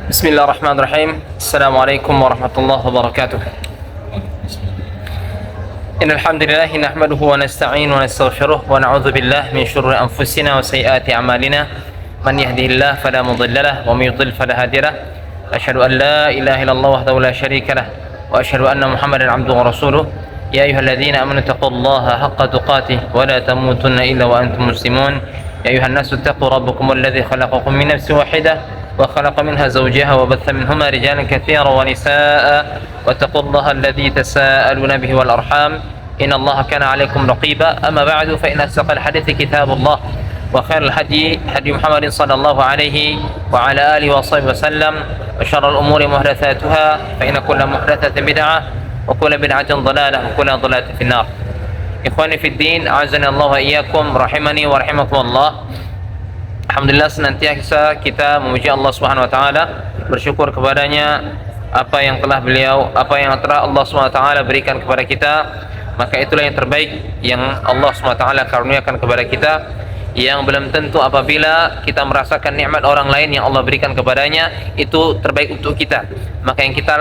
بسم الله الرحمن الرحيم. السلام عليكم ورحمة الله وبركاته. إن الحمد لله نحمده ونستعين ونستغفره ونعوذ بالله من شرور أنفسنا وسيئات أعمالنا. من يهده الله فلا مضل له ومن يضلل فلا هادي له. أشهد أن لا إله إلا الله وحده لا شريك له وأشهد أن محمدا عبده ورسوله. يا أيها الذين آمنوا اتقوا الله حق تقاته ولا تموتن إلا وأنتم مسلمون. يا أيها الناس اتقوا ربكم الذي خلقكم من نفس واحدة وخلق منها زوجها وبث منهما رجالا كثيرا ونساء واتقوا الله الذي تساءلون به والأرحام إن الله كان عليكم رقيبا. أما بعد فإن أصدق الحديث كتاب الله وخير الهدي هدي محمد صلى الله عليه وعلى آله وصحبه وسلم وشر الأمور محدثاتها فإن كل محدثة بدعة وكل بدعة ضلالة وكل ضلالة في النار. Ikhwani fi din, a'azzani Allah wa iyyakum, rahimani wa rahimakumullah. Alhamdulillah, senantiasa kita memuji Allah Subhanahu wa taala, bersyukur kepadanya apa yang telah Allah Subhanahu wa taala berikan kepada kita, maka itulah yang terbaik yang Allah Subhanahu wa taala karuniakan kepada kita, yang belum tentu apabila kita merasakan nikmat orang lain yang Allah berikan kepadanya itu terbaik untuk kita. Maka yang kita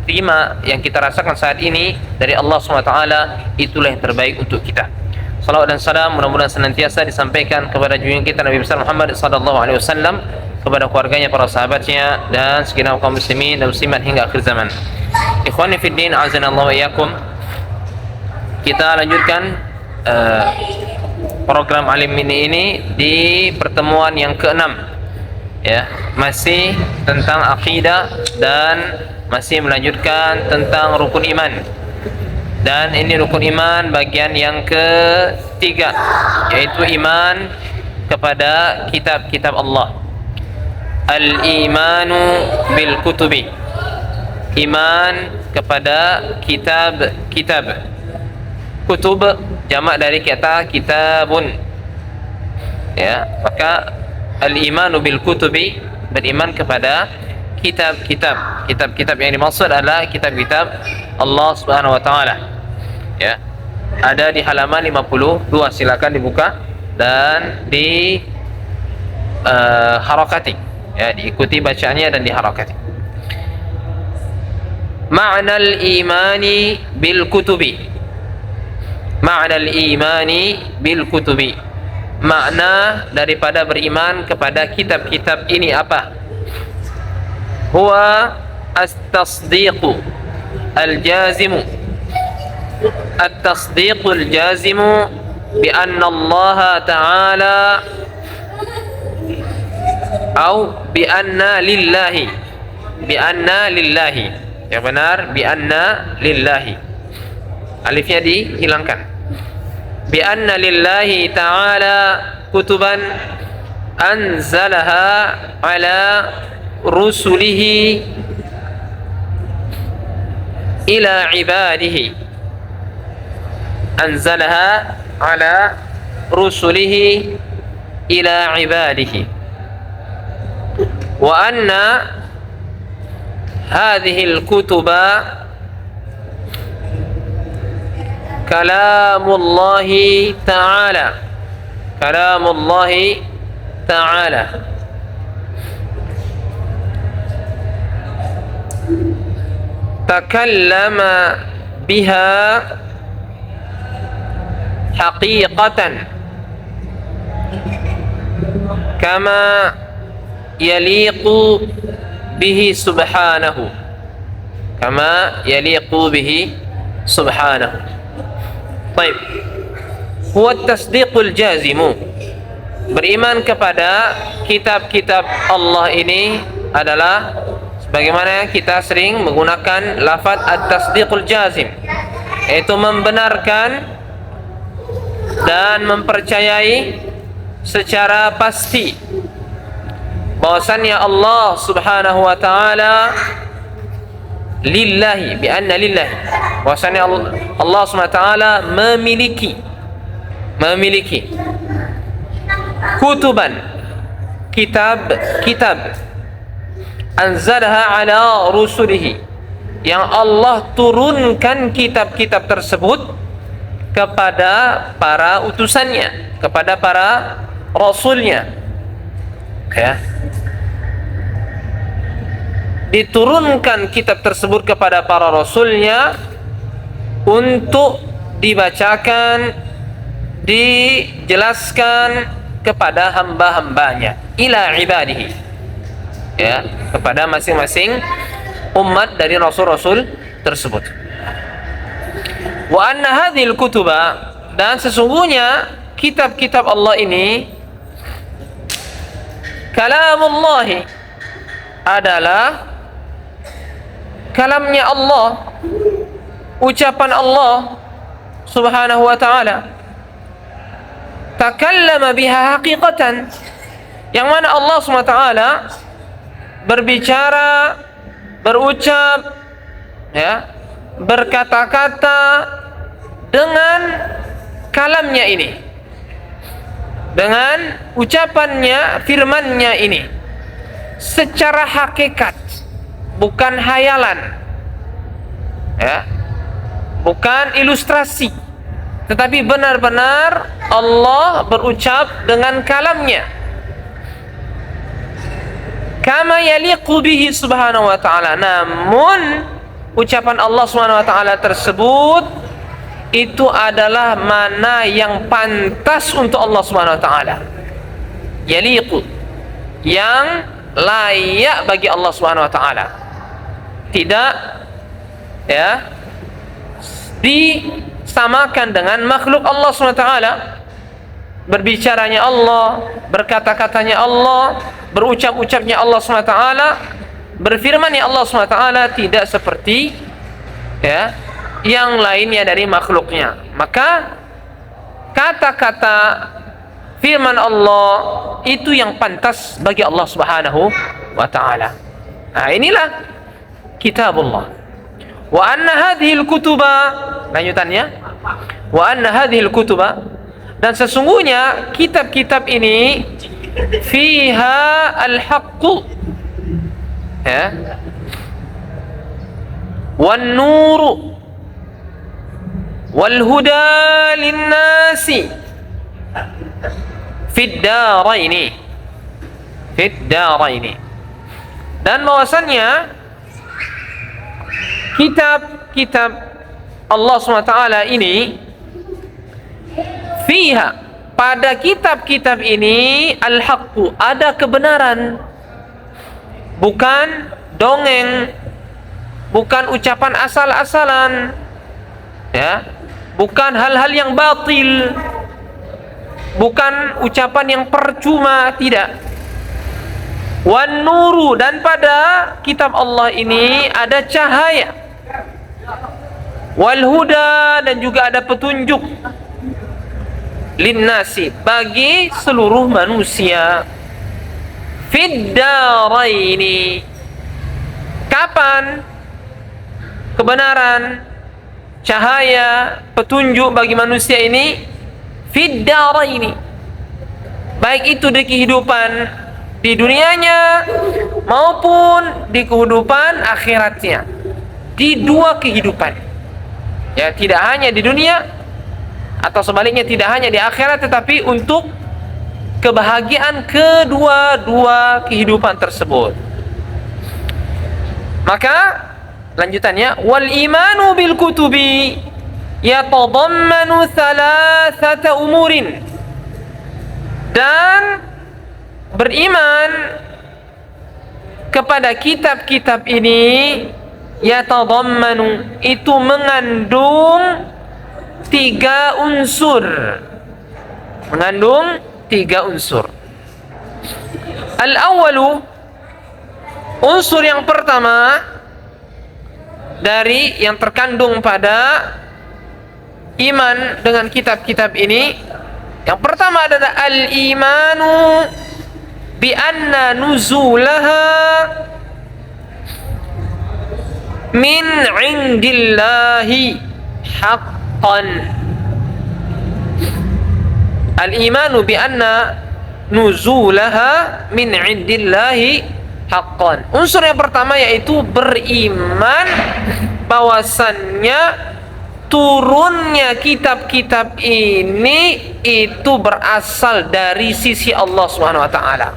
terima, yang kita rasakan saat ini dari Allah SWT, itulah yang terbaik untuk kita. Salawat dan salam mudah-mudahan senantiasa disampaikan kepada junjungan kita Nabi besar Muhammad SAW, kepada keluarganya, para sahabatnya, dan segenap kaum muslimin dan muslimat hingga akhir zaman. Ikhwani fid din, a'azzanallahu wa iyyakum. Kita lanjutkan program Alim ini di pertemuan yang ke-6, ya, masih tentang akidah dan masih melanjutkan tentang rukun iman. Dan ini rukun iman bagian yang ketiga, yaitu iman kepada kitab-kitab Allah. Al-imanu bil kutubi, iman kepada kitab-kitab. Kutub jamak dari kata kitabun, ya, maka al-imanu bil kutubi, beriman kepada kitab-kitab. Kitab-kitab yang dimaksud adalah kitab-kitab Allah Subhanahu wa taala. Ya. Ada di halaman 52, silakan dibuka dan di harakati. Ya, diikuti bacaannya dan diharakati. Ma'nal imani bil kutubi. Ma'nal imani bil kutubi. Makna daripada beriman kepada kitab-kitab ini apa? Huwa at-tasdiqu al-jazimu. At-tasdiqu al-jazimu bi anna Allah Ta'ala atau bi anna lillahi. Bi anna lillahi. Yang benar bi anna lillahi. Alifnya dihilangkan. Bi anna lillahi ta'ala kutuban anzalaha ala rusulihi ila ibadihi. Anzalaha ala rusulihi ila ibadihi. Wa anna hadhihi al-kutuba kalamullahi ta'ala. Kalamullahi ta'ala. Takallama biha haqiqatan kama yaliqu bihi subhanahu. Kama yaliqu bihi subhanahu. Baik. Huwa at-tasdiqul jazimu. Beriman kepada kitab-kitab Allah ini adalah bagaimana kita sering menggunakan lafaz at-tasdiqul jazim, yaitu membenarkan dan mempercayai secara pasti bahwasannya Allah Subhanahu wa taala lillahi, bi anna lillahi, bahwasannya Allah Subhanahu wa taala memiliki kutuban, kitab anzalaha ala rusulihi, yang Allah turunkan kitab-kitab tersebut kepada para utusannya, kepada para rasulnya. Ya. diturunkan kitab tersebut kepada para rasulnya untuk dibacakan, dijelaskan kepada hamba-hambanya, ila ibadihi, ya, kepada masing-masing umat dari rasul-rasul tersebut. Wa anna hadhil kutuba, dan sesungguhnya kitab-kitab Allah ini kalamullah, adalah kalamnya Allah, ucapan Allah subhanahu wa ta'ala. Takallama biha haqiqatan, yang mana Allah subhanahu wa ta'ala berbicara, berucap, ya, berkata-kata dengan kalamnya ini, dengan ucapannya, firmannya ini, secara hakikat, bukan hayalan, ya, bukan ilustrasi, tetapi benar-benar Allah berucap dengan kalamnya, kama yaliqu bihi subhanahu wa ta'ala. Namun ucapan Allah subhanahu wa ta'ala tersebut itu adalah mana yang pantas untuk Allah subhanahu wa ta'ala, yaliqu, yang layak bagi Allah subhanahu wa ta'ala, tidak, ya, disamakan dengan makhluk Allah subhanahu wa ta'ala. Berbicaranya Allah, berkata-katanya Allah, berucap-ucapnya Allah subhanahu wa ta'ala, berfirmannya Allah subhanahu wa ta'ala tidak seperti, ya, yang lainnya dari makhluknya. Maka kata-kata firman Allah itu yang pantas bagi Allah subhanahu wa ta'ala. Nah, inilah kitabullah. Wa anna hadhil kutuba, lanjutannya, wa anna hadhil kutuba, dan sesungguhnya kitab-kitab ini fiha al-haqqu, ya, wan nuru wal huda lin-nasi fid daraini, dan bahwasannya kitab-kitab Allah SWT ini, fiha, pada kitab-kitab ini, al-haqqu, ada kebenaran, bukan dongeng, bukan ucapan asal-asalan, ya, bukan hal-hal yang batil, bukan ucapan yang percuma, tidak. Wan nuru, dan pada kitab Allah ini ada cahaya, wal huda, dan juga ada petunjuk, linnasi, bagi seluruh manusia, fid daraini. Kapan kebenaran, cahaya, petunjuk bagi manusia ini? Fid daraini, baik itu di kehidupan di dunianya maupun di kehidupan akhiratnya, di dua kehidupan, ya, tidak hanya di dunia, atau sebaliknya tidak hanya di akhirat, tetapi untuk kebahagiaan kedua-dua kehidupan tersebut. Maka lanjutannya, wal imanu bil kutubi yatadammanu thalathata umurin, dan beriman kepada kitab-kitab ini, yatadammanu, itu mengandung tiga unsur, Al-awwalu, unsur yang pertama dari yang terkandung pada iman dengan kitab-kitab ini, yang pertama adalah al-imanu bi anna nuzulaha min indillahi haqqan. Al-imanu bi anna nuzulaha min indillahi haqqan. Unsur yang pertama yaitu beriman bahwasannya turunnya kitab-kitab ini itu berasal dari sisi Allah Subhanahu wa taala.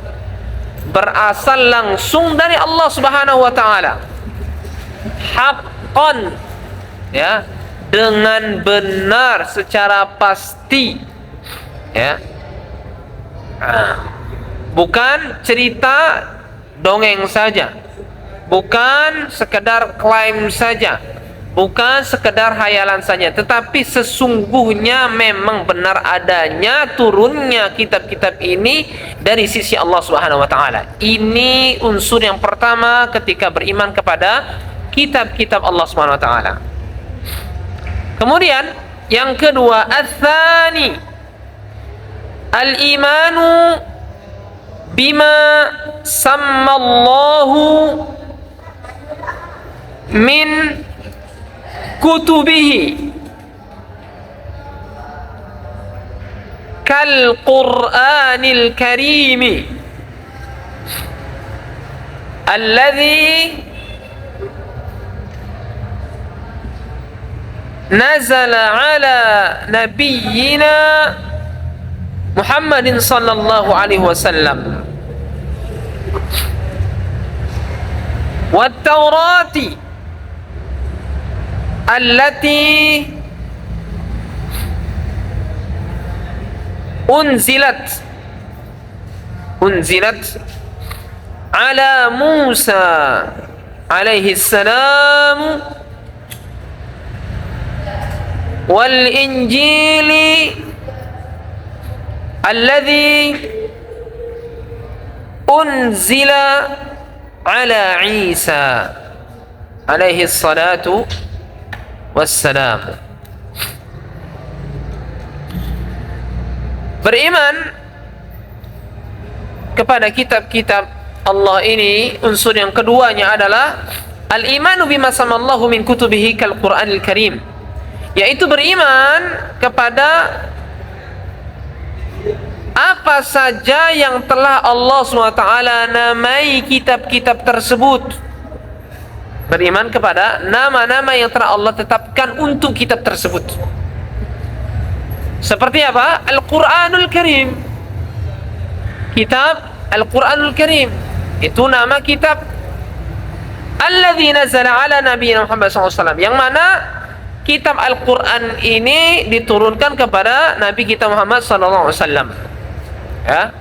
berasal langsung dari Allah Subhanahu wa taala. Haqqan, ya, dengan benar, secara pasti, ya. Bukan cerita dongeng saja, bukan sekedar klaim saja, bukan sekedar hayalan saja, tetapi sesungguhnya memang benar adanya turunnya kitab-kitab ini dari sisi Allah Subhanahu wa taala. Ini unsur yang pertama ketika beriman kepada kitab-kitab Allah Subhanahu wa taala. Kemudian yang kedua, ats-tsani, al-imanu bima sammallahu min kutubihi kal Qur'anil Karimi alladhi nazala ala nabiyyina Muhammadin sallallahu alaihi wasallam wa Taurati allati unzilat ala Musa alaihi salam wal Injili alladhi unzila ala Isa alaihi salatu wassalam. Beriman kepada kitab-kitab Allah ini, unsur yang keduanya adalah al-imanu bima samallahu min kutubihi kal Qur'anil Karim, yaitu beriman kepada apa saja yang telah Allah SWT namai kitab-kitab tersebut. Beriman kepada nama-nama yang telah Allah tetapkan untuk kitab tersebut. Seperti apa? Al-Quranul Karim. Kitab Al-Quranul Karim itu nama kitab alladzi nazala ala nabiyina Muhammad SAW, yang mana kitab Al-Quran ini diturunkan kepada Nabi kita Muhammad SAW. Ya.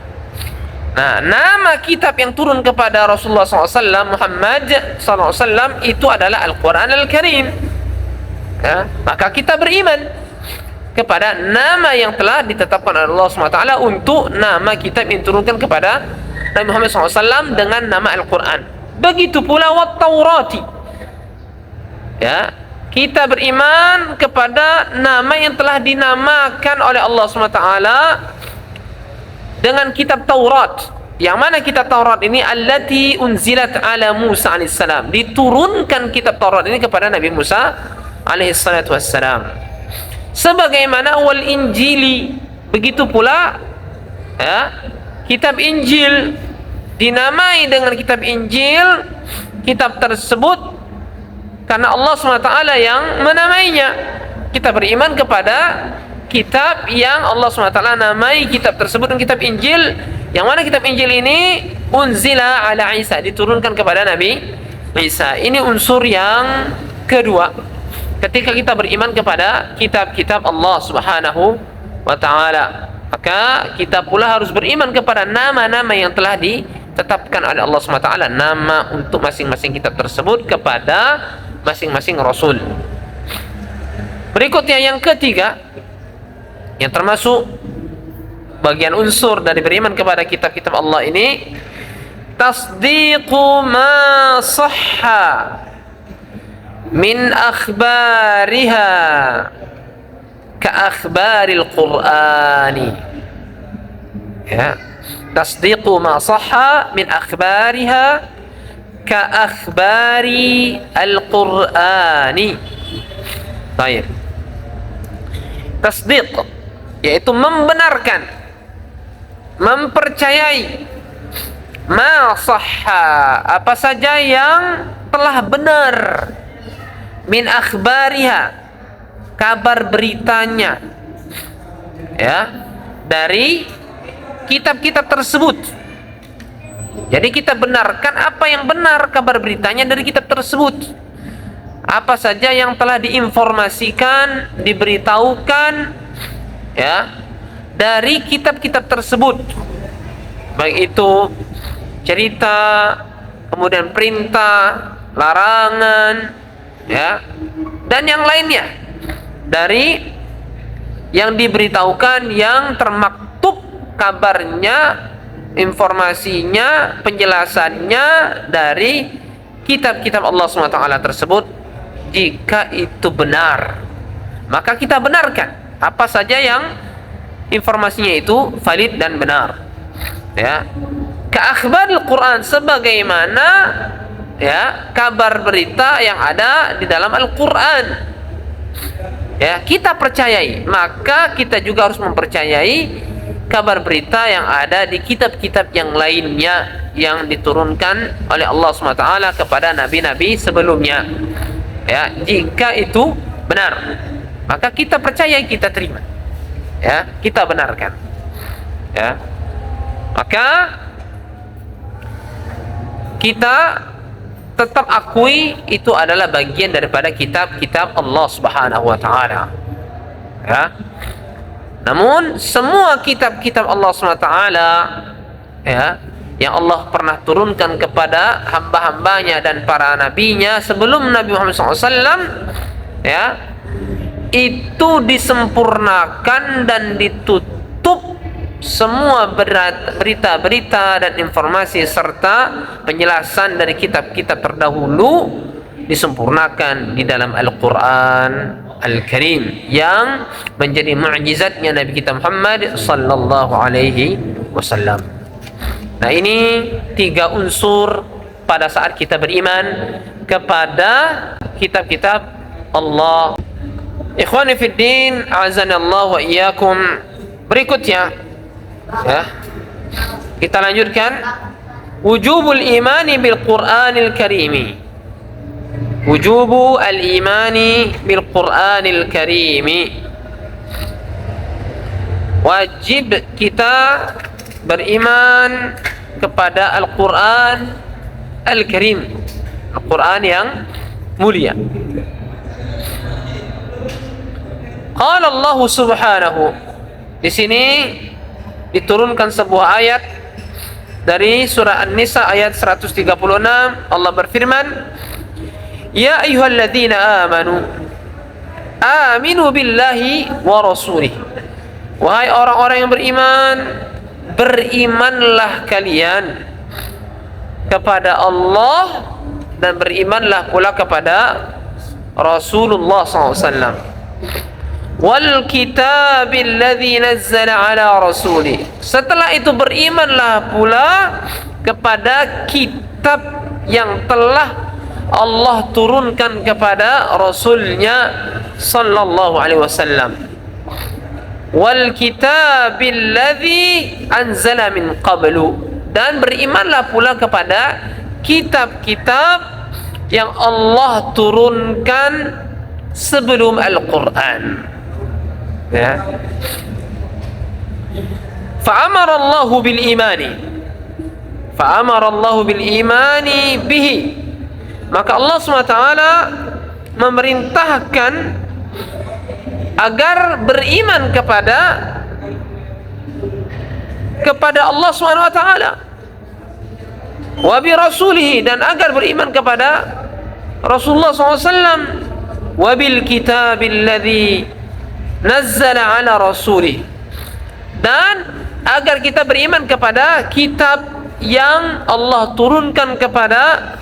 Nah, nama kitab yang turun kepada Rasulullah SAW, Muhammad SAW, itu adalah Al-Quran Al-Karim. Ya. Maka kita beriman kepada nama yang telah ditetapkan oleh Allah SWT untuk nama kitab yang turunkan kepada Nabi Muhammad SAW dengan nama Al-Quran. Begitu pula wat Taurati. Ya. Kita beriman kepada nama yang telah dinamakan oleh Allah SWT dengan kitab Taurat, yang mana kitab Taurat ini allati unzilat ala Musa alaihissalam, diturunkan kitab Taurat ini kepada Nabi Musa alaihissalatu wassalam. Sebagaimana wal Injili, begitu pula ya, kitab Injil dinamai dengan kitab Injil, kitab tersebut karena Allah SWT yang menamainya. Kita beriman kepada kitab yang Allah SWT namai kitab tersebut dengan kitab Injil, yang mana kitab Injil ini unzila ala Isa, diturunkan kepada Nabi Isa. Ini unsur yang kedua ketika kita beriman kepada kitab-kitab Allah Subhanahu wa taala. Maka kita pula harus beriman kepada nama-nama yang telah ditetapkan oleh Allah SWT, nama untuk masing-masing kitab tersebut kepada masing-masing rasul. Berikutnya yang ketiga, yang termasuk bagian unsur dari beriman kepada kitab-kitab Allah ini, tasdiqu ma sahha min akhbariha ka akhbaril Qur'ani. Ya, tasdiqu ma sahha min akhbariha ka akhbari al-Qur'ani. Baik. Tasdiq yaitu membenarkan, mempercayai ma sahha, apa saja yang telah benar, min akhbariha, kabar beritanya, ya, dari kitab-kitab tersebut. Jadi kita benarkan apa yang benar kabar beritanya dari kitab tersebut. Apa saja yang telah diinformasikan, diberitahukan ya dari kitab-kitab tersebut. Baik itu cerita, kemudian perintah, larangan, ya, dan yang lainnya dari yang diberitahukan, yang termaktub kabarnya, informasinya, penjelasannya dari kitab-kitab Allah SWT tersebut. Jika itu benar, maka kita benarkan apa saja yang informasinya itu valid dan benar, ya. Ka'akhbaril Quran, sebagaimana ya kabar berita yang ada di dalam Al-Quran, ya, kita percayai. Maka kita juga harus mempercayai kabar berita yang ada di kitab-kitab yang lainnya yang diturunkan oleh Allah SWT kepada nabi-nabi sebelumnya, ya. Jika itu benar, maka kita percaya, kita terima, ya, kita benarkan, ya. Maka kita tetap akui itu adalah bagian daripada kitab-kitab Allah Subhanahu wa taala, ya. Namun semua kitab-kitab Allah SWT, ya, yang Allah pernah turunkan kepada hamba-hambanya dan para nabinya sebelum Nabi Muhammad SAW, ya, itu disempurnakan dan ditutup semua berita-berita dan informasi serta penjelasan dari kitab-kitab terdahulu disempurnakan di dalam Al-Quran Al-Karim yang menjadi mukjizatnya Nabi kita Muhammad sallallahu alaihi wasallam. Nah, ini 3 unsur pada saat kita beriman kepada kitab-kitab Allah. Ikhwani fid din, azanallahu wa iyyakum. Berikutnya, ya, kita lanjutkan wujubul imani bil Qur'anil Karimi. Wujubu al-imani bil Qur'anil Karimi. Wajib kita beriman kepada Al-Quran Al-Karim, Al-Quran yang mulia. Qala Allah Subhanahu, di sini diturunkan sebuah ayat dari surah An-Nisa ayat 136. Allah berfirman, ya ayyuhalladzina amanu aminu billahi wa rasulih. Wahai orang-orang yang beriman, berimanlah kalian kepada Allah dan berimanlah pula kepada Rasulullah SAW. Wal kitabil ladzi nazzala ala rasulih. Setelah itu berimanlah pula kepada kitab yang telah Allah turunkan kepada Rasulnya sallallahu alaihi wasallam. Wal kitabil ladzi anzala min qablu, dan berimanlah pula kepada kitab-kitab yang Allah turunkan sebelum Al-Quran, ya. Fa'amara Allahu bil imani bihi, maka Allah SWT memerintahkan agar beriman kepada Allah SWT, wa bi rasulihi, dan agar beriman kepada Rasulullah SAW, wa bil kitabil ladzi nazzala ala rasulih, dan agar kita beriman kepada kitab yang Allah turunkan kepada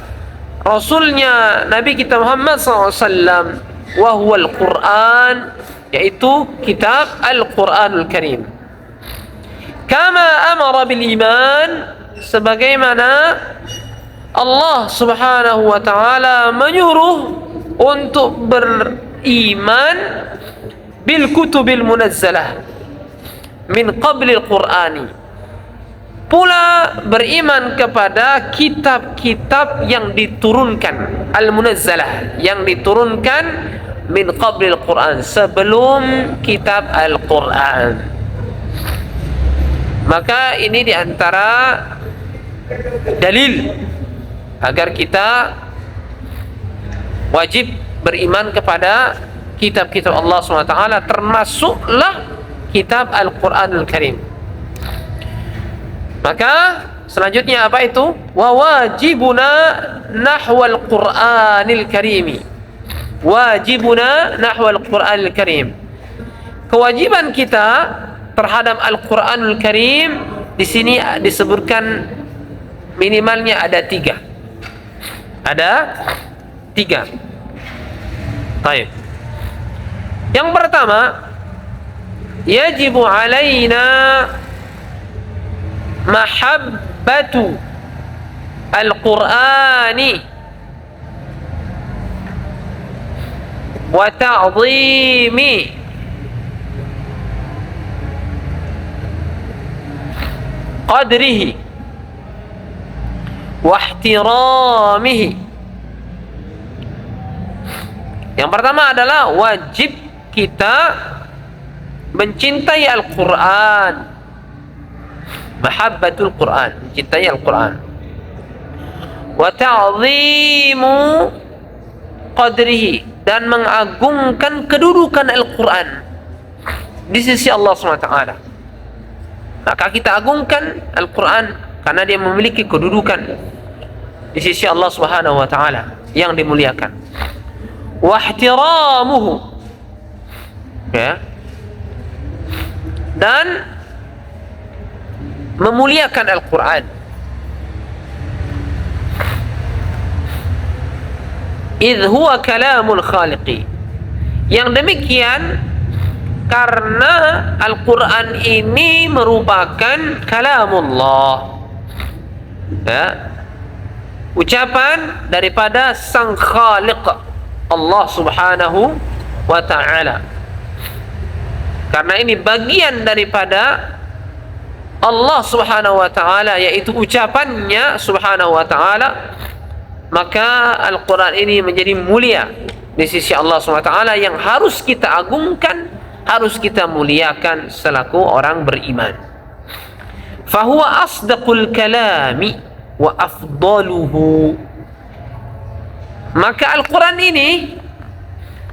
Rasulnya Nabi kita Muhammad SAW, wa huwal Quran, yaitu kitab Al-Quranul Karim. Kama amara bil iman, sebagaimana Allah Subhanahu wa taala menyuruh untuk beriman bil kutubil munazzalah min qablil Qur'ani, pula beriman kepada kitab-kitab yang diturunkan, al-munazzalah, yang diturunkan min qablil Qur'an, sebelum kitab Al-Quran. Maka ini diantara dalil agar kita wajib beriman kepada kitab-kitab Allah SWT, termasuklah kitab Al-Quranul Karim. Maka selanjutnya apa itu? Wa wajibuna nahwal Qur'anil Karimi. Wajibuna nahwal Qur'anil Karim. Kewajiban kita terhadap Al-Quranul Karim di sini disebutkan minimalnya ada 3. Ada 3. Baik. Yang pertama, yajibu alaina mahabbatu al-Qur'ani wa ta'zimi qadrihi wa ihtiramihi. Yang pertama adalah wajib kita mencintai Al-Quran, mahabbatul Quran, mencintai Al-Quran, wa ta'zimu qadrihi, dan mengagungkan kedudukan Al-Quran di sisi Allah SWT. Maka kita agungkan Al-Quran karena dia memiliki kedudukan di sisi Allah Subhanahu wa taala yang dimuliakan. Wa ihtiramuhu, ya, dan memuliakan Al-Quran. Idh huwa kalamul khaliqi. Yang demikian karena Al-Quran ini merupakan kalamullah, ya, ucapan daripada sang khaliq Allah Subhanahu wa ta'ala. Karena ini bagian daripada Allah Subhanahu wa ta'ala, yaitu ucapannya Subhanahu wa ta'ala, maka Al-Quran ini menjadi mulia di sisi Allah Subhanahu wa ta'ala, yang harus kita agungkan, harus kita muliakan selaku orang beriman. Fahuwa asdaqul kalami wa afdaluhu. Maka Al-Quran ini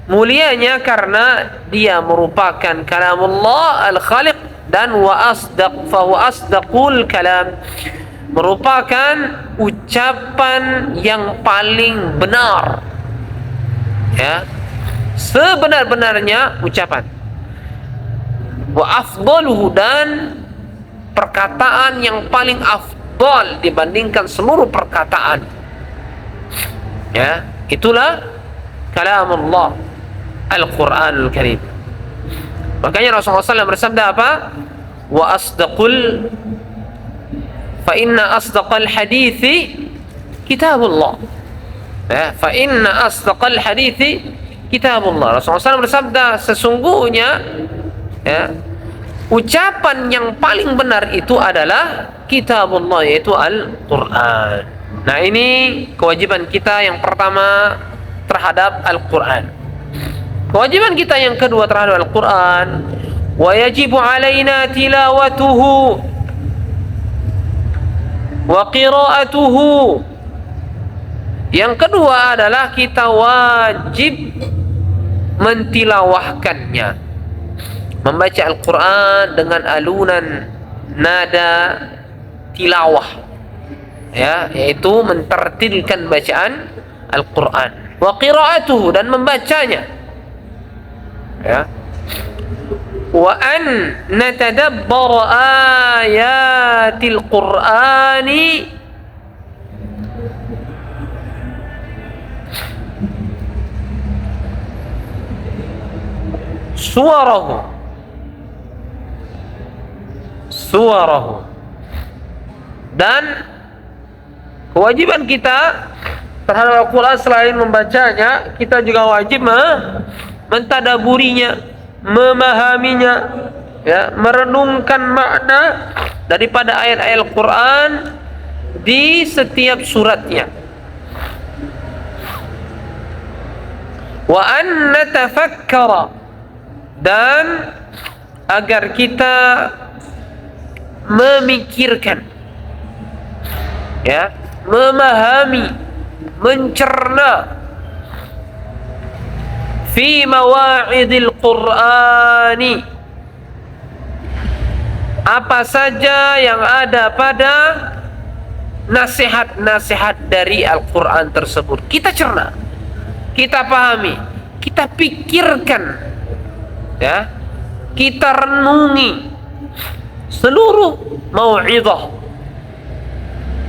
mulianya karena dia merupakan kalamullah al-khaliq, dan fahuwa asdaqul kalam, merupakan ucapan yang paling benar, ya, sebenar-benarnya ucapan. Wa afdaluhu, dan perkataan yang paling afdal dibandingkan seluruh perkataan, ya, itulah kalamullah Al-Quranul Karim. Makanya Rasulullah SAW bersabda apa? Wa asdaqul, fa inna asdaqal hadithi kitabullah, ya, fa inna asdaqal hadithi kitabullah. Rasulullah SAW bersabda, sesungguhnya, ya, ucapan yang paling benar itu adalah kitabullah, yaitu Al-Quran. Nah, ini kewajiban kita yang pertama terhadap Al-Quran. Kewajiban kita yang kedua terhadap Al-Quran, wa yajibu alaina tilawatuhu wa qira'atuhu. Yang kedua adalah kita wajib mentilawahkannya, membaca Al-Quran dengan alunan nada tilawah, ya, yaitu mentartilkan bacaan Al-Quran. Wa qira'atuhu, dan membacanya, ya. Wa an natadabbara ayatil Qur'ani suwarahu, dan kewajiban kita terhadap Al-Quran selain membacanya, kita juga wajib mentadaburinya, memahaminya, ya, merenungkan makna daripada ayat-ayat Al-Quran di setiap suratnya. Wa an natafakkara, dan agar kita memikirkan, ya, memahami, mencerna fi mawa'idil Qur'ani, apa saja yang ada pada nasihat-nasihat dari Al-Quran tersebut. Kita cerna, kita pahami, kita pikirkan, ya, kita renungi seluruh mau'izah,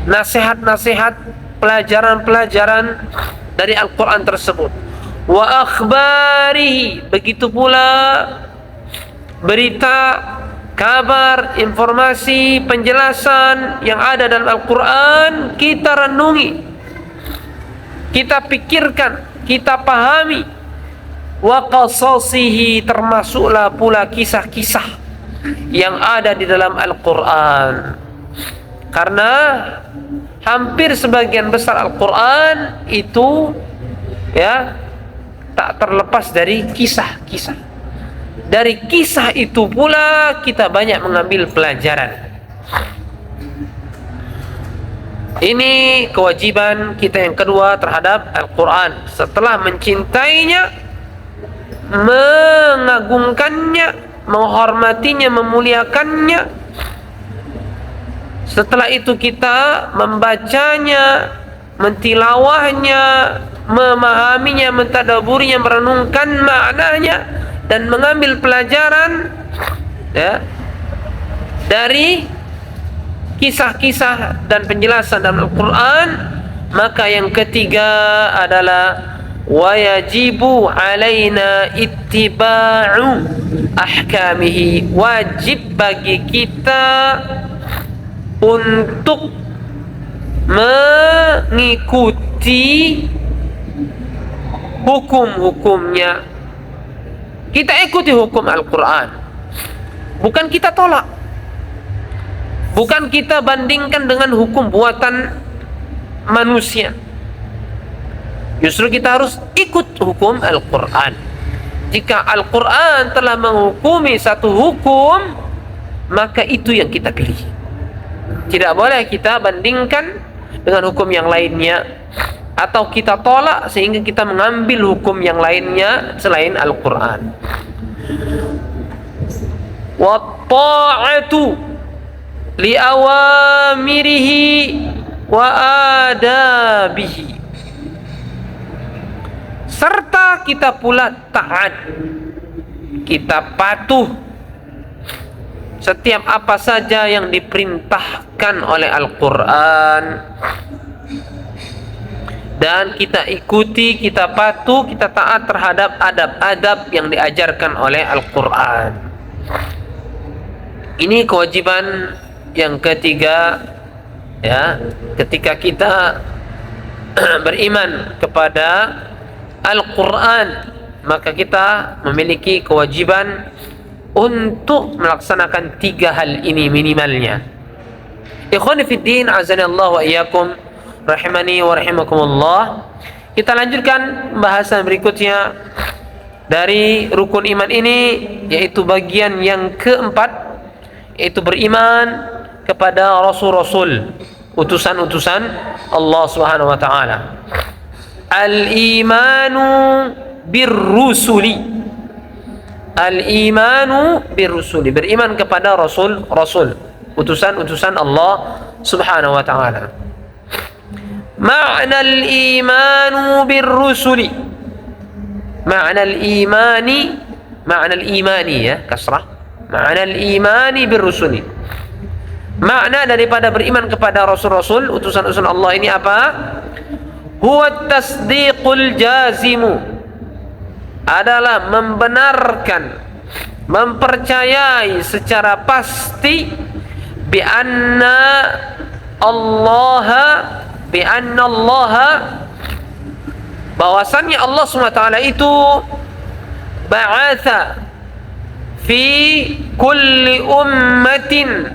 nasihat-nasihat, pelajaran-pelajaran dari Al-Quran tersebut. Wa akhbarihi, begitu pula berita, kabar, informasi, penjelasan yang ada dalam Al-Quran kita renungi, kita pikirkan, kita pahami. Wa qasasihi, termasuklah pula kisah-kisah yang ada di dalam Al-Quran, karena hampir sebagian besar Al-Quran itu, ya, tak terlepas dari kisah-kisah. Dari kisah itu pula kita banyak mengambil pelajaran. Ini kewajiban kita yang kedua terhadap Al-Quran. Setelah mencintainya, mengagungkannya, menghormatinya, memuliakannya, setelah itu kita membacanya, mentilawahnya, memahaminya, mentadaburinya, merenungkan maknanya, dan mengambil pelajaran, ya, dari kisah-kisah dan penjelasan dalam Al-Quran. Maka yang ketiga adalah wajibu alaina ittiba'u ahkamihi, wajib bagi kita untuk mengikuti hukum-hukumnya. Kita ikuti hukum Al-Quran, bukan kita tolak, bukan kita bandingkan dengan hukum buatan manusia. Justru kita harus ikut hukum Al-Quran. Jika Al-Quran telah menghukumi satu hukum, maka itu yang kita pilih. Tidak boleh kita bandingkan dengan hukum yang lainnya, atau kita tolak sehingga kita mengambil hukum yang lainnya selain Al-Quran. Wa ta'atu li awamirihi wa adabihi, serta kita pula taat, kita patuh setiap apa saja yang diperintahkan oleh Al-Quran, dan kita ikuti, kita patuh, kita taat terhadap adab-adab yang diajarkan oleh Al-Quran. Ini kewajiban yang ketiga, ya, ketika kita beriman kepada Al-Quran, maka kita memiliki kewajiban untuk melaksanakan tiga hal ini minimalnya. Ikhwani fid din, azanallahu wa iyyakum, rahimani wa rahimakumullah. Kita lanjutkan pembahasan berikutnya dari rukun iman ini, yaitu bagian yang keempat, yaitu beriman kepada rasul-rasul, utusan-utusan Allah Subhanahu wa taala. Al-imanu birrusuli, al-imanu birrusuli, beriman kepada rasul-rasul, utusan-utusan Allah Subhanahu wa taala. Ma'na al-imanu birrusuli, ma'na al-imani, ma'na al-imani, ya, kasrah, ma'na al-imani birrusuli. Makna daripada beriman kepada rasul-rasul, utusan-utusan Allah ini apa? Huwa tasdiqul jazimu, adalah membenarkan, mempercayai secara pasti bi anna Allah, bahwasannya Allah SWT itu ba'atha fi kulli ummatin,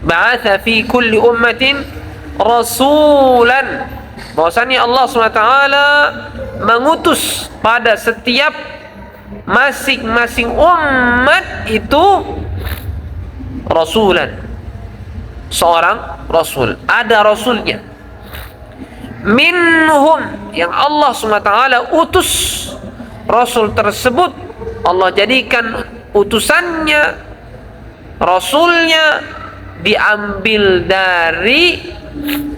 ba'atha fi kulli ummatin rasulan, bahwasannya Allah SWT mengutus pada setiap masing-masing umat itu rasulan, seorang rasul, ada rasulnya. Minhum, yang Allah SWT utus rasul tersebut, Allah jadikan utusannya, rasulnya diambil dari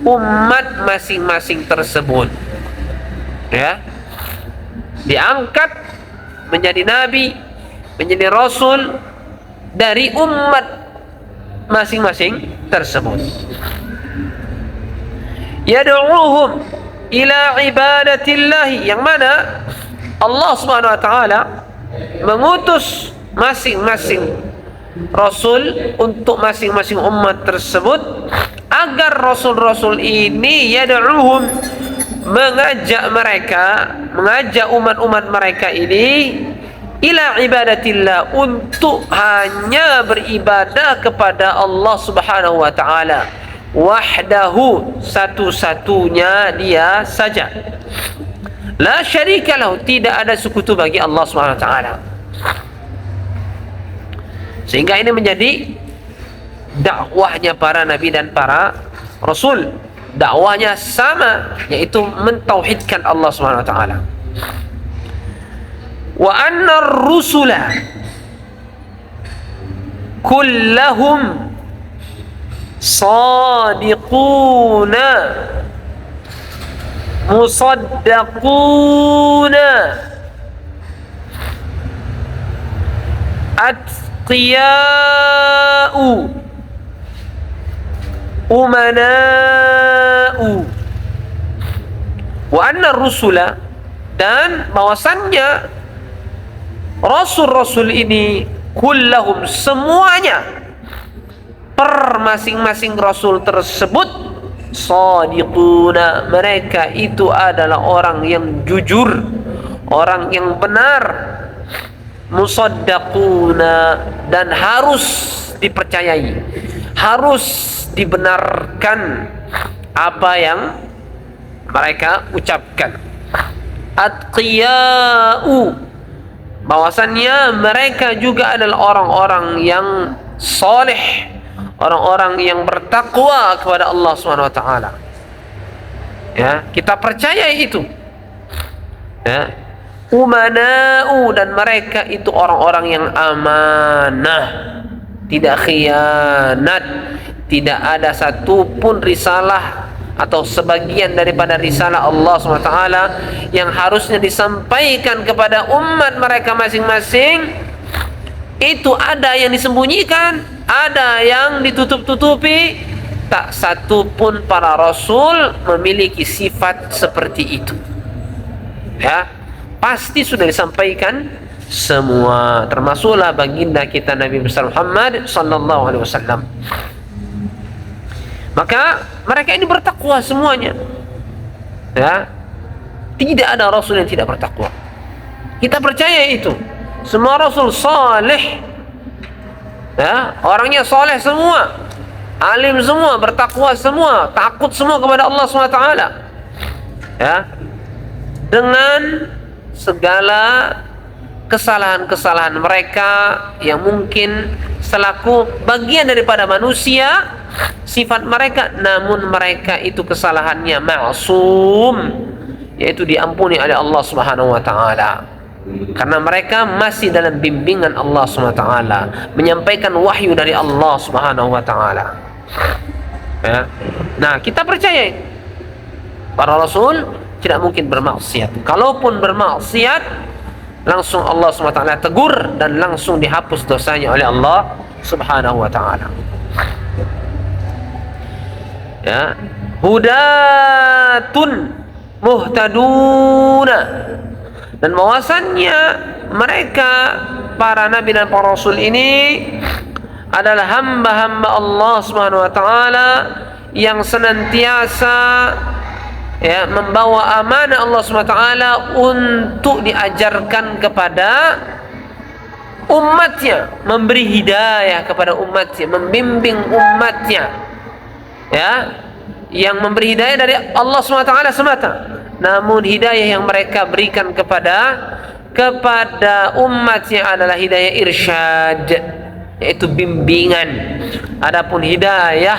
umat masing-masing tersebut, ya, diangkat menjadi nabi, menjadi rasul dari umat masing-masing tersebut. Yad'uuhum ila ibadatillahi, yang mana Allah Subhanahu wa taala mengutus masing-masing rasul untuk masing-masing umat tersebut, agar rasul-rasul ini yad'uuhum, mengajak mereka, mengajak umat-umat mereka ini ila ibadatillah, untuk hanya beribadah kepada Allah Subhanahu wa taala, wahdahu, satu-satunya dia saja, la syarika lahu, tidak ada sekutu bagi Allah Subhanahu wa taala. Sehingga ini menjadi dakwahnya para nabi dan para rasul. Dakwahnya sama, yaitu mentauhidkan Allah Subhanahu wa taala. Wa anna ar-rusula kullahum sadiquna musaddaquna atqiya'u umana'u. Wa anna ar-rusula, dan bahwasannya rasul-rasul ini kullahum, semuanya, per masing-masing rasul tersebut, shadiquna, mereka itu adalah orang yang jujur, orang yang benar, musaddaquna, dan harus dipercayai, harus dibenarkan apa yang mereka ucapkan. Atqiya'u, bahwasannya mereka juga adalah orang-orang yang soleh, orang-orang yang bertakwa kepada Allah Subhanahu wa taala. Ya, kita percaya itu. Ya. Umana'u, dan mereka itu orang-orang yang amanah, tidak khianat, tidak ada satupun risalah atau sebagian daripada risalah Allah SWT yang harusnya disampaikan kepada umat mereka masing-masing, itu ada yang disembunyikan, ada yang ditutup-tutupi. Tak satu pun para rasul memiliki sifat seperti itu. Ya, pasti sudah disampaikan semua, termasuklah baginda kita Nabi besar Muhammad sallallahu alaihi wasallam. Maka mereka ini bertakwa semuanya. Ya, tidak ada rasul yang tidak bertakwa. Kita percaya itu. Semua rasul saleh, ya, orangnya saleh semua, alim semua, bertakwa semua, takut semua kepada Allah SWT. Ya, dengan segala kesalahan-kesalahan mereka yang mungkin selaku bagian daripada manusia, sifat mereka, namun mereka itu kesalahannya ma'sum, yaitu diampuni oleh Allah Subhanahu wa taala. Karena mereka masih dalam bimbingan Allah Subhanahu wa taala, menyampaikan wahyu dari Allah Subhanahu wa taala. Ya. Nah, kita percaya para rasul tidak mungkin bermaksiat. Kalaupun bermaksiat, langsung Allah Subhanahu wa taala tegur dan langsung dihapus dosanya oleh Allah Subhanahu wa taala. Ya, hudatun muhtaduna, dan bahwasannya mereka para nabi dan para rasul ini adalah hamba-hamba Allah Subhanahu wa taala yang senantiasa, ya, membawa amanah Allah Subhanahu wa taala untuk diajarkan kepada umatnya, memberi hidayah kepada umatnya, membimbing umatnya, ya, yang memberi hidayah dari Allah SWT semata, namun hidayah yang mereka berikan kepada umatnya adalah hidayah irsyad, yaitu bimbingan. Adapun hidayah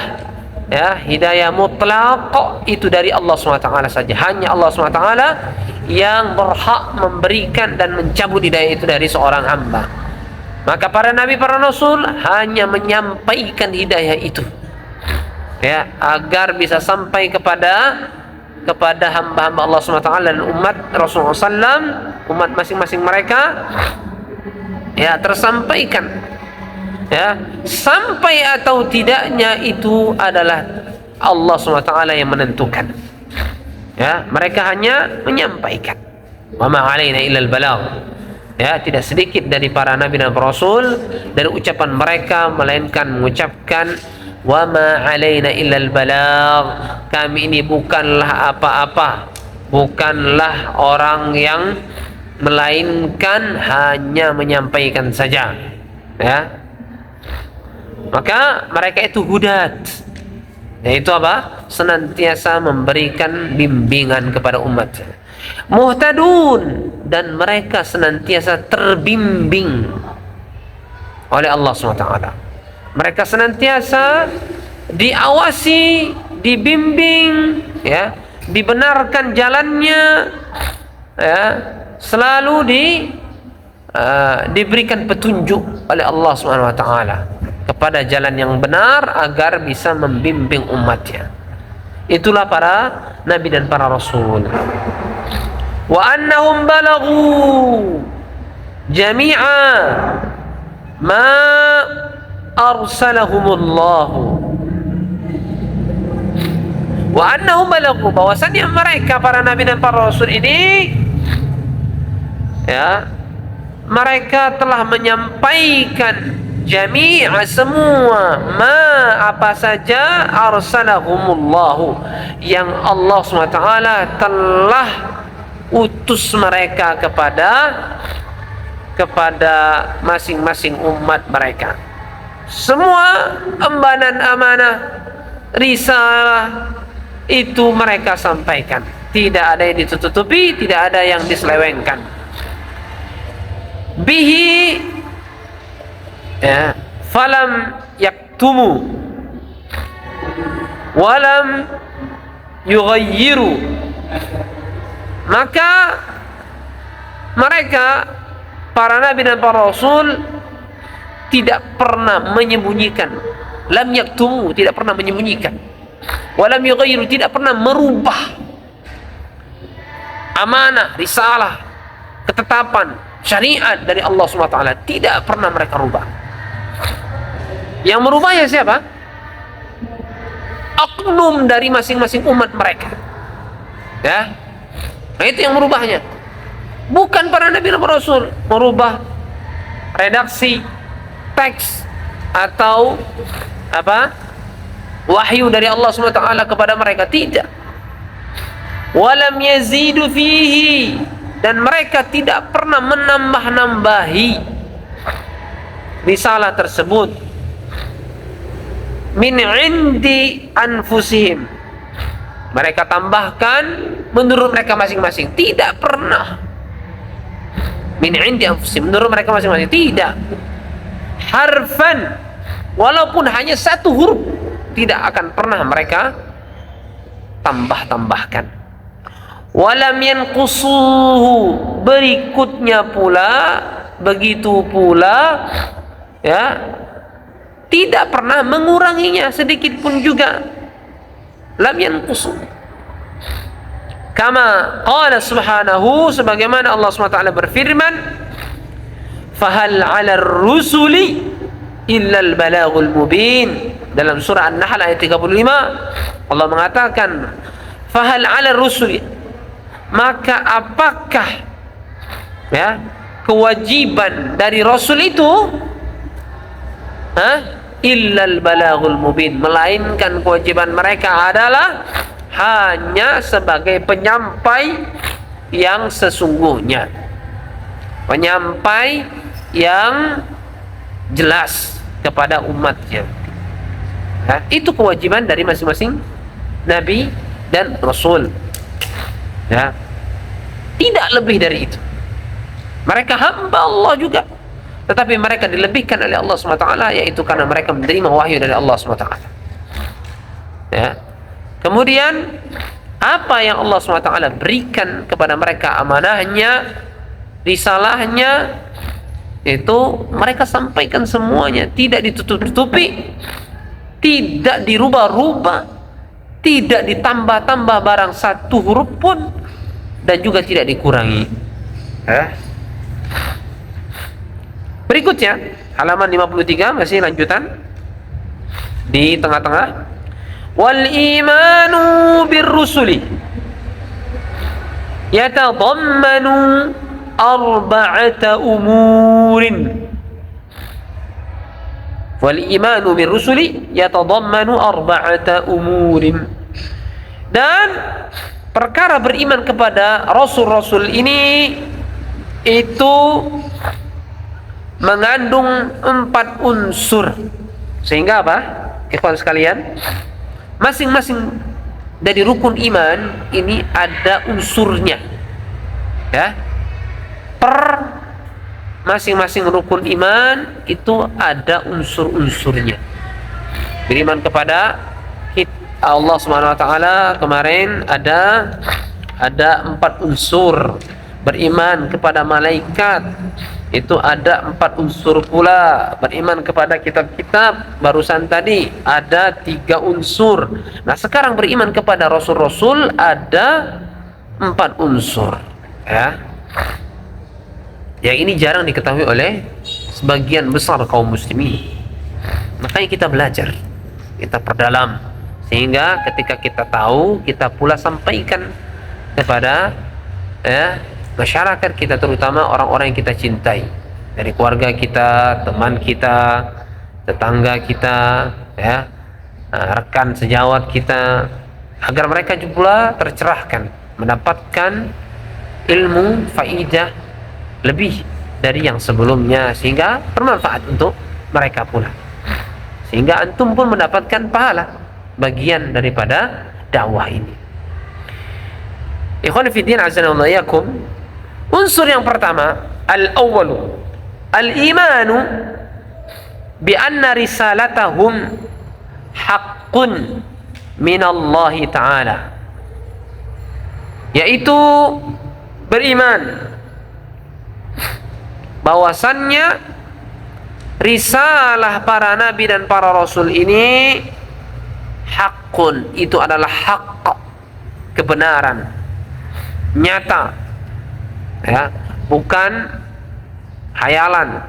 ya, hidayah mutlak itu dari Allah SWT saja. Hanya Allah SWT yang berhak memberikan dan mencabut hidayah itu dari seorang hamba. Maka para nabi, para rasul hanya menyampaikan hidayah itu, ya, agar bisa sampai kepada hamba-hamba Allah SWT dan umat Rasulullah SAW, umat masing-masing mereka, ya, tersampaikan. Ya, sampai atau tidaknya itu adalah Allah SWT yang menentukan. Ya, mereka hanya menyampaikan. Wa ma 'alaina illal balagh. Ya, tidak sedikit dari para nabi dan rasul dari ucapan mereka melainkan mengucapkan wa ma 'alaina illal balagh. Kami ini bukanlah apa-apa, bukanlah orang yang melainkan hanya menyampaikan saja. Ya. Maka mereka itu hudat, yaitu apa? Senantiasa memberikan bimbingan kepada umat. Muhtadun, dan mereka senantiasa terbimbing oleh Allah SWT. Mereka senantiasa diawasi, dibimbing, ya, dibenarkan jalannya, ya, selalu diberikan petunjuk oleh Allah SWT kepada jalan yang benar agar bisa membimbing umatnya. Itulah para nabi dan para rasul. Wa annahum balaghu jami'a ma arsalahumullah. Wa annahum balaghu, bahwasannya mereka para nabi dan para rasul ini, ya, mereka telah menyampaikan jami'a, semua, ma, apa saja, arsalahumullahu, yang Allah SWT telah utus mereka kepada masing-masing umat mereka. Semua embanan amanah risalah itu mereka sampaikan, tidak ada yang ditutupi, tidak ada yang diselewengkan. Bihi, ya, falam yaktumu walam yughayyiru, maka mereka para nabi dan para rasul tidak pernah menyembunyikan. Lam yaktumu, tidak pernah menyembunyikan. Walam yughayyiru, tidak pernah merubah amanah, risalah, ketetapan, syariat dari Allah SWT. Tidak pernah mereka rubah. Yang merubahnya siapa? Oknum dari masing-masing umat mereka. Ya, nah, itu yang merubahnya. Bukan para nabi dan rasul merubah redaksi teks atau apa, wahyu dari Allah SWT kepada mereka, tidak. Walam yazidu fihi, dan mereka tidak pernah menambah-nambahi risalah tersebut. Min indi anfusihim, mereka tambahkan menurut mereka masing-masing, tidak pernah. Min indi anfusihim, menurut mereka masing-masing, tidak. Harfan, walaupun hanya satu huruf, tidak akan pernah mereka tambah-tambahkan. Walam yanqusuhu, berikutnya pula, begitu pula, ya, tidak pernah menguranginya sedikit pun juga. Lam yanqusu. Kama qala subhanahu, sebagaimana Allah SWT berfirman, fahal 'ala ar-rusuli illa al-balaghul mubin. Dalam surah An-Nahl ayat 35 Allah mengatakan, fahal 'ala ar-rusuli, maka apakah, ya, kewajiban dari rasul itu, illal balaghul mubin, melainkan kewajiban mereka adalah hanya sebagai penyampai yang sesungguhnya, penyampai yang jelas kepada umatnya. Itu kewajiban dari masing-masing nabi dan rasul, ya, tidak lebih dari itu. Mereka hamba Allah juga, tetapi mereka dilebihkan oleh Allah SWT, yaitu karena mereka menerima wahyu dari Allah SWT. Ya. Kemudian apa yang Allah SWT berikan kepada mereka amanahnya, risalahnya, itu mereka sampaikan semuanya, tidak ditutup-tutupi, tidak dirubah-rubah, tidak ditambah-tambah barang satu huruf pun, dan juga tidak dikurangi. Berikutnya halaman 53, masih lanjutan di tengah-tengah. Wal imanu birrusuli yatadammanu arba'ata umurin. Wal imanu birrusuli yatadammanu arba'ata umurin. Dan perkara beriman kepada rasul-rasul ini itu mengandung 4 unsur. Sehingga apa? Ikhwan sekalian, masing-masing dari rukun iman ini ada unsurnya. Ya. Per masing-masing rukun iman itu ada unsur-unsurnya. Beriman kepada Allah Subhanahu wa taala kemarin ada 4 unsur. Beriman kepada malaikat itu ada 4 unsur pula. Beriman kepada kitab-kitab barusan tadi ada 3 unsur. Nah, sekarang beriman kepada rasul-rasul ada 4 unsur. Ya. Yang ini jarang diketahui oleh sebagian besar kaum muslimin. Makanya kita belajar, kita perdalam, sehingga ketika kita tahu, kita pula sampaikan kepada masyarakat kita, terutama orang-orang yang kita cintai, dari keluarga kita, teman kita, tetangga kita, rekan sejawat kita, agar mereka juga tercerahkan, mendapatkan ilmu faidah lebih dari yang sebelumnya, sehingga bermanfaat untuk mereka pula, sehingga antum pun mendapatkan pahala bagian daripada dakwah ini. Ikhwan fillah azza wa yakum. Unsur yang pertama, al-awwalu al-imanu bi anna risalatahum haqqun min Allah Ta'ala, yaitu beriman bahwasannya risalah para nabi dan para rasul ini haqqun, itu adalah hak, kebenaran nyata, ya, bukan hayalan,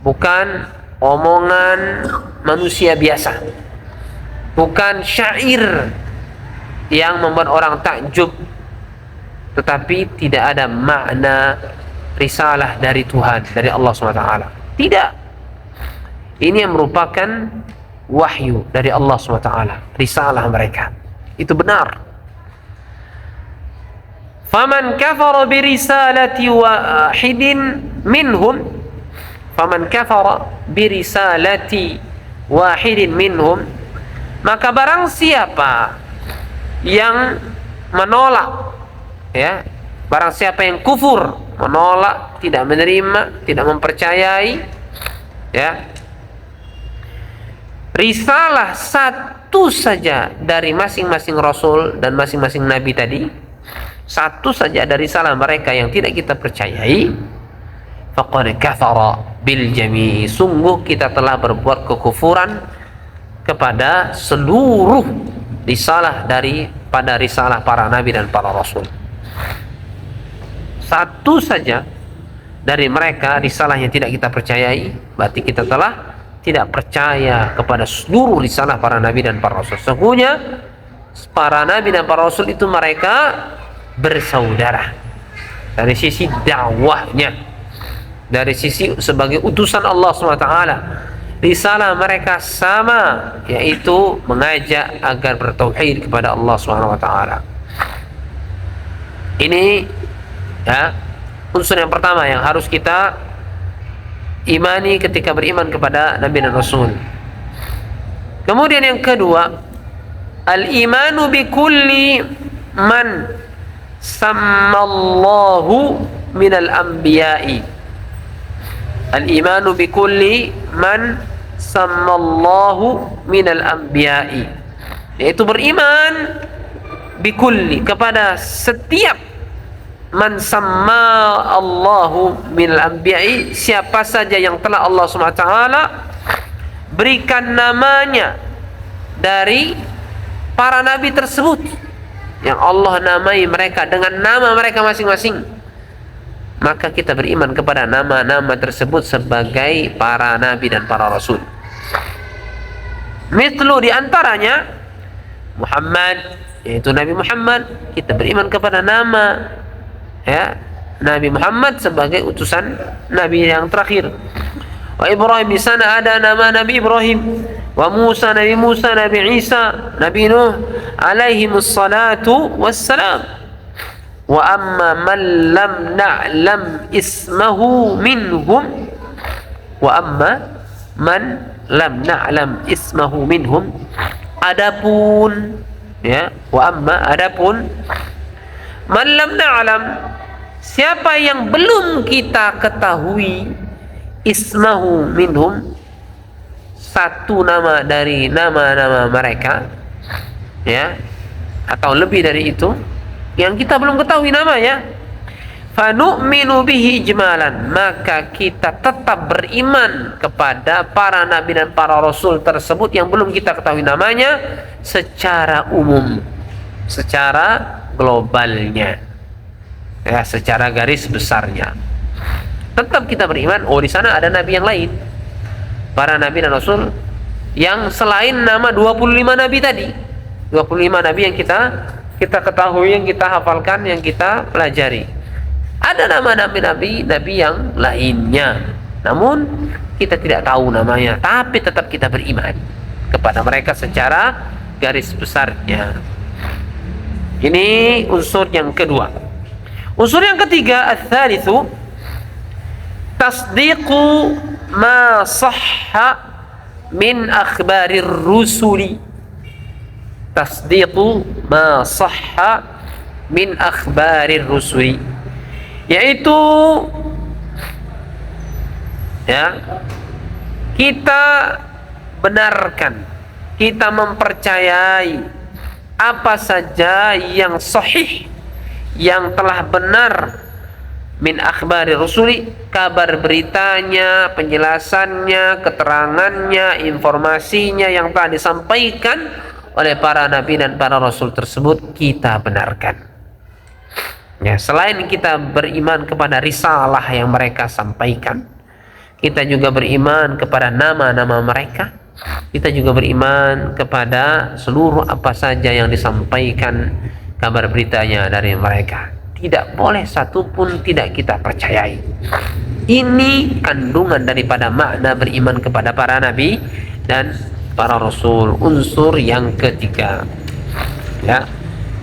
bukan omongan manusia biasa, bukan syair yang membuat orang takjub, tetapi tidak ada makna risalah dari Tuhan, dari Allah SWT. Tidak. Ini yang merupakan wahyu dari Allah SWT, risalah mereka itu benar. Faman kafara birisalati wahidin minhum, faman kafara birisalati wahidin minhum, maka barang siapa yang menolak, ya, barang siapa yang kufur, menolak, tidak menerima, tidak mempercayai, ya, risalah satu saja dari masing-masing rasul dan masing-masing nabi tadi, satu saja dari risalah mereka yang tidak kita percayai, faqad kafara bil jami', sungguh kita telah berbuat kekufuran kepada seluruh risalah daripada risalah para nabi dan para rasul. Satu saja dari mereka risalah yang tidak kita percayai, berarti kita telah tidak percaya kepada seluruh risalah para nabi dan para rasul. Sesungguhnya para nabi dan para rasul itu mereka bersaudara dari sisi dakwahnya, dari sisi sebagai utusan Allah SWT. Risalah mereka sama, yaitu mengajak agar bertauhid kepada Allah SWT. Ini, ya, unsur yang pertama yang harus kita imani ketika beriman kepada Nabi dan Rasul. Kemudian yang kedua, al-imanu bi kulli man sammallahu minal anbiya'i. Al-imanu bi kulli man sammallahu minal anbiya'i, yaitu beriman bikulli, kepada setiap man samma Allahu minal anbiya'i, siapa saja yang telah Allah Subhanahu wa taala berikan namanya dari para nabi tersebut, yang Allah namai mereka dengan nama mereka masing-masing, maka kita beriman kepada nama-nama tersebut sebagai para nabi dan para rasul. Mithlu, diantaranya Muhammad, yaitu Nabi Muhammad, kita beriman kepada nama Nabi Muhammad sebagai utusan Nabi yang terakhir. Wa Ibrahim, di sana ada nama Nabi Ibrahim. Wa Musa, Nabi Musa, Nabi Isa, Nabi Nuh alaihimus salatu wassalam. Wa amma man lam na'lam ismahu minhum, wa amma man lam na'lam ismahu minhum, adapun adapun man lam na'lam, siapa yang belum kita ketahui ismahu minhum, satu nama dari nama-nama mereka, atau lebih dari itu yang kita belum ketahui namanya, fanu'minu bihi ijmalan, maka kita tetap beriman kepada para nabi dan para rasul tersebut yang belum kita ketahui namanya secara umum, secara globalnya, secara garis besarnya. Tetap kita beriman, di sana ada nabi yang lain, para nabi dan rasul yang selain nama 25 nabi tadi. 25 nabi yang kita ketahui, yang kita hafalkan, yang kita pelajari. Ada nama nabi yang lainnya, namun kita tidak tahu namanya, tapi tetap kita beriman kepada mereka secara garis besarnya. Ini unsur yang kedua. Unsur yang ketiga, ats-tsalitsu tasdiqu ma sahha min akhbarir rusuli. Tasdiqu ma sahha min akhbarir rusuli, yaitu kita benarkan, kita mempercayai apa saja yang sahih, yang telah benar, min akhbari rusuli, kabar beritanya, penjelasannya, keterangannya, informasinya yang telah disampaikan oleh para nabi dan para rasul tersebut, kita benarkan. Selain kita beriman kepada risalah yang mereka sampaikan, kita juga beriman kepada nama-nama mereka, kita juga beriman kepada seluruh apa saja yang disampaikan kabar beritanya dari mereka. Tidak boleh satupun tidak kita percayai. Ini kandungan daripada makna beriman kepada para nabi dan para rasul. Unsur yang ketiga.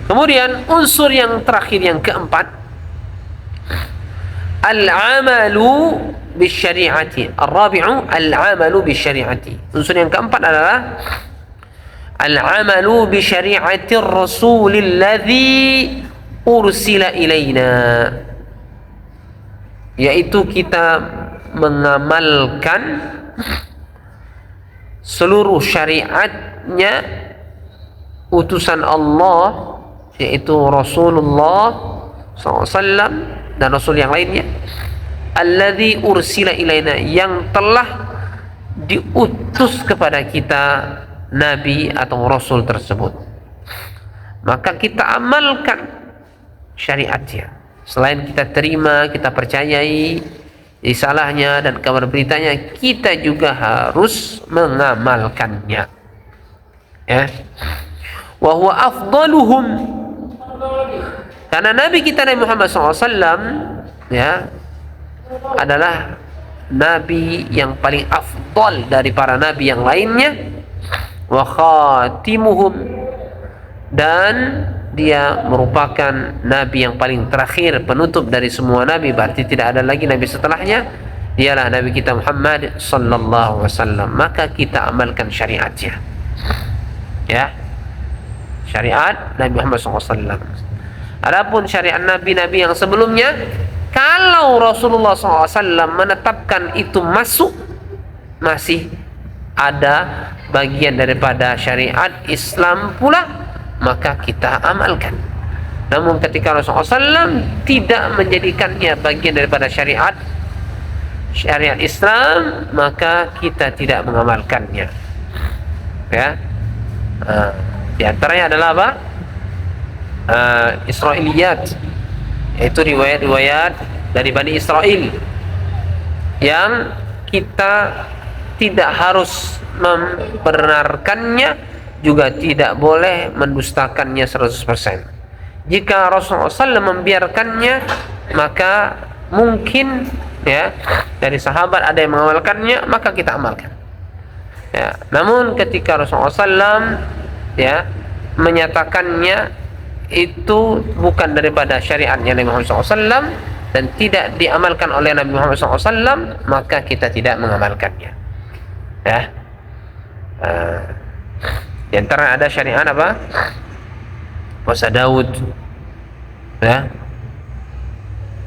Kemudian unsur yang terakhir, yang keempat, al-amalu bisyari'ati. Ar-rabi'u al-amalu bisyari'ati. Unsur yang keempat adalah al-amalu bisyari'ati ar-rasulil ladzi ursila ilaina, yaitu kita mengamalkan seluruh syariatnya utusan Allah, yaitu Rasulullah SAW dan Rasul yang lainnya, alladzi ursila ilaina, yang telah diutus kepada kita Nabi atau Rasul tersebut. Maka kita amalkan syariatnya. Selain kita terima, kita percayai risalahnya dan kabar beritanya, kita juga harus mengamalkannya. Wa huwa afdaluhum, karena Nabi kita Nabi Muhammad SAW adalah Nabi yang paling afdal dari para Nabi yang lainnya. Wa khatimuhum, dan dia merupakan Nabi yang paling terakhir, penutup dari semua Nabi, berarti tidak ada lagi Nabi setelahnya. Dialah Nabi kita Muhammad sallallahu alaihi wasallam. Maka kita amalkan syariatnya, syariat Nabi Muhammad SAW. Adapun syariat Nabi-Nabi yang sebelumnya, kalau Rasulullah SAW menetapkan itu masuk, masih ada bagian daripada syariat Islam pula, maka kita amalkan. Namun ketika Rasulullah SAW tidak menjadikannya bagian daripada syariat Islam, maka kita tidak mengamalkannya. Ya, di antaranya adalah apa? Israiliyat, yaitu riwayat-riwayat dari Bani Israel yang kita tidak harus membenarkannya, juga tidak boleh mendustakannya 100%. Jika Rasulullah SAW membiarkannya, maka mungkin ya dari sahabat ada yang mengamalkannya, maka kita amalkan. Ya, namun ketika Rasulullah SAW ya menyatakannya itu bukan daripada syariatnya Nabi Muhammad SAW dan tidak diamalkan oleh Nabi Muhammad SAW, maka kita tidak mengamalkannya. Ya, di antara ada syariat apa? Puasa Daud, ya,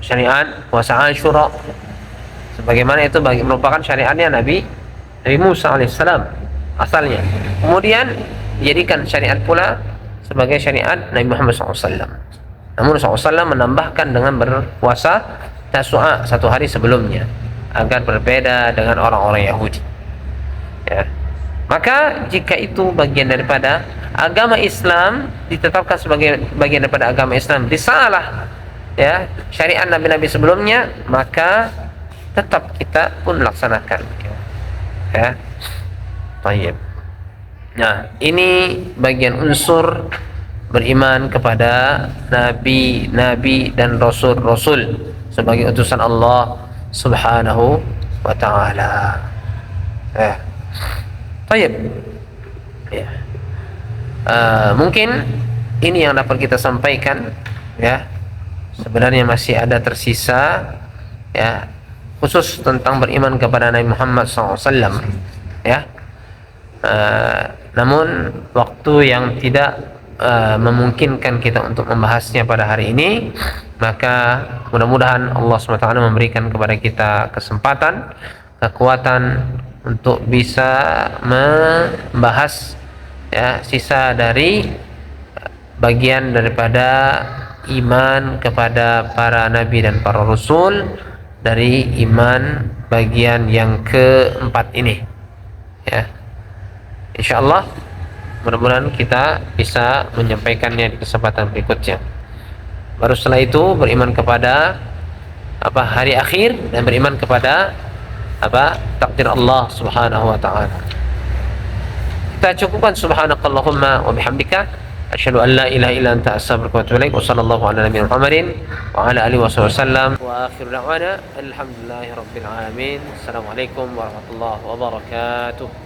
syariat puasa Ashura, sebagaimana itu merupakan syariatnya Nabi Musa alaihissalam asalnya. Kemudian dijadikan syariat pula sebagai syariat Nabi Muhammad SAW. Namun SAW menambahkan dengan berpuasa Tasu'a satu hari sebelumnya agar berbeda dengan orang-orang Yahudi. Ya. Maka jika itu bagian daripada agama Islam, ditetapkan sebagai bagian daripada agama Islam, disalah ya syariat nabi-nabi sebelumnya, maka tetap kita pun laksanakan. Ya. Baik. Nah, ini bagian unsur beriman kepada nabi-nabi dan rasul-rasul sebagai utusan Allah Subhanahu wa taala. Baik. Ya. Mungkin ini yang dapat kita sampaikan, ya. Sebenarnya masih ada tersisa, ya, khusus tentang beriman kepada Nabi Muhammad SAW, ya. Namun waktu yang tidak memungkinkan kita untuk membahasnya pada hari ini, maka mudah-mudahan Allah SWT memberikan kepada kita kesempatan, kekuatan untuk bisa membahas ya sisa dari bagian daripada iman kepada para nabi dan para rasul, dari iman bagian yang keempat ini, ya. Insyaallah mudah-mudahan kita bisa menyampaikannya di kesempatan berikutnya. Baru setelah itu beriman kepada apa hari akhir dan beriman kepada apa takdir Allah Subhanahu wa taala. Kita cukupkan subhanakallahumma wa bihamdika asyhadu an la ilaha illa anta astaghfiruka wa atubu ilaik. Wa sallallahu ala nabiyina Muhammadin wa ala alihi wasallam. Wa akhiru da'wana alhamdulillahi rabbil alamin. Assalamualaikum warahmatullahi wabarakatuh.